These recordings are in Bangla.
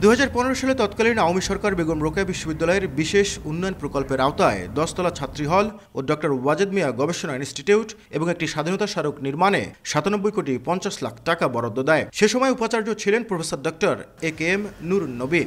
2015 সালে তৎকালীন আওয়ামী সরকার বেগম রোকেয়া বিশ্ববিদ্যালয়ের বিশেষ উন্নয়ন প্রকল্পের আওতায় 10 তলা ছাত্রী হল ও ডক্টর ওয়াজেদ মিয়া গবেষণা ইনস্টিটিউট এবং একটি স্বাধীনতা স্মারক নির্মাণে 97,50,00,000 টাকা বরাদ্দ দেয়। সে সময় উপাচার্য ছিলেন প্রফেসর ডক্টর এ.কে.এম. নুরুন নবী।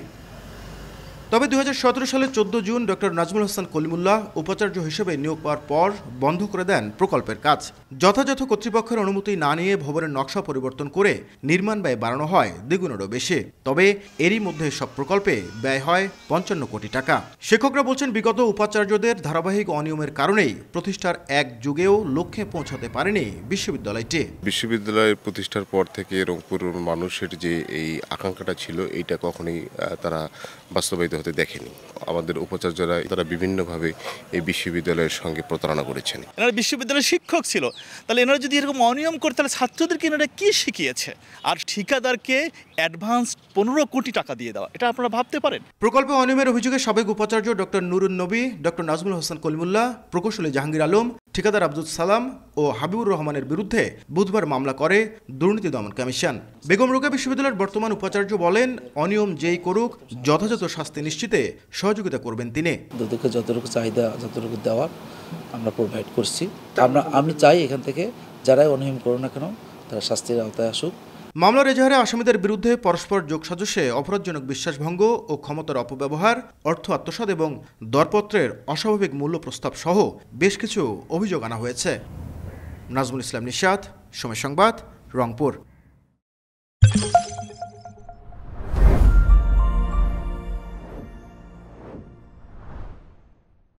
তবে 2017 সালের 14 জুন ডক্টর নাজমুল হাসান কলিমুল্লাহ উপাচার্য হিসেবে নিয়োগ পাওয়ার পর বন্ধ করে দেন প্রকল্পের কাজ। যথাযথ কর্তৃপক্ষের অনুমতি না নিয়ে ভবনের নকশা পরিবর্তন করে নির্মাণ ব্যয় বাড়ানো হয় দ্বিগুণেরও বেশি। তবে এরই মধ্যে সব প্রকল্পে ব্যয় হয় 55 কোটি টাকা। শিক্ষকরা বলছেন, বিগত উপাচার্যদের ধারাবাহিক অনিয়মের কারণেই প্রতিষ্ঠার এক যুগেও লক্ষ্যে পৌঁছাতে পারেনি বিশ্ববিদ্যালয়টি। বিশ্ববিদ্যালয়ের প্রতিষ্ঠার পর থেকে রংপুরের মানুষের যে এই আকাঙ্ক্ষাটা ছিল, এইটা কখনোই তারা বাস্তবায়িত হতে দেখেনি। আমাদের উপাচার্যরা তারা বিভিন্নভাবে এই বিশ্ববিদ্যালয়ের সঙ্গে প্রতারণা করেছেন। এনারা বিশ্ববিদ্যালয়ের শিক্ষক ছিল, তাহলে এনারা যদি এরকম অনিয়ম করতে, তাহলে ছাত্রদেরকে এনারা কি শিখিয়েছে? আর ঠিকাদারকে অ্যাডভান্স 15 কোটি টাকা দিয়ে দেওয়া, এটা আপনারা ভাবতে পারেন? প্রকল্পে অনিয়মের অভিযোগে সাবেক উপাচার্য ডক্টর নুরুন নবী, ডক্টর নাজমুল হাসান কলিমুল্লাহ, প্রকৌশলী জাহাঙ্গীর আলম, ঠিকাদার আব্দুল সালাম ও হাবিবুর রহমানের বিরুদ্ধে বুধবার মামলা করে দুর্নীতি দমন কমিশন। বেগম রোকেয়া বিশ্ববিদ্যালয়ের বর্তমান উপাচার্য বলেন, অনিয়ম যেই করুক যথাযথ শাস্তি নিশ্চিতে সহযোগিতা করবেন তিনি। দুদকে যতটুকু চাহিদা, যতটুকু দেওয়ার আমরা প্রোভাইড করছি। আমি চাই এখান থেকে যারাই অনিয়ম করুন না কেন তারা শাস্তির আওতায় আসুক। মামলার এজাহারে আসামিদের বিরুদ্ধে পরস্পর যোগসাজশে অপরাধজনক বিশ্বাসভঙ্গ ও ক্ষমতার অপব্যবহার, অর্থ আত্মসাৎ এবং দরপত্রের অস্বাভাবিক মূল্য প্রস্তাব সহ বেশ কিছু অভিযোগ আনা হয়েছে। নাজমুল ইসলাম নিশাত, সময় সংবাদ, রংপুর।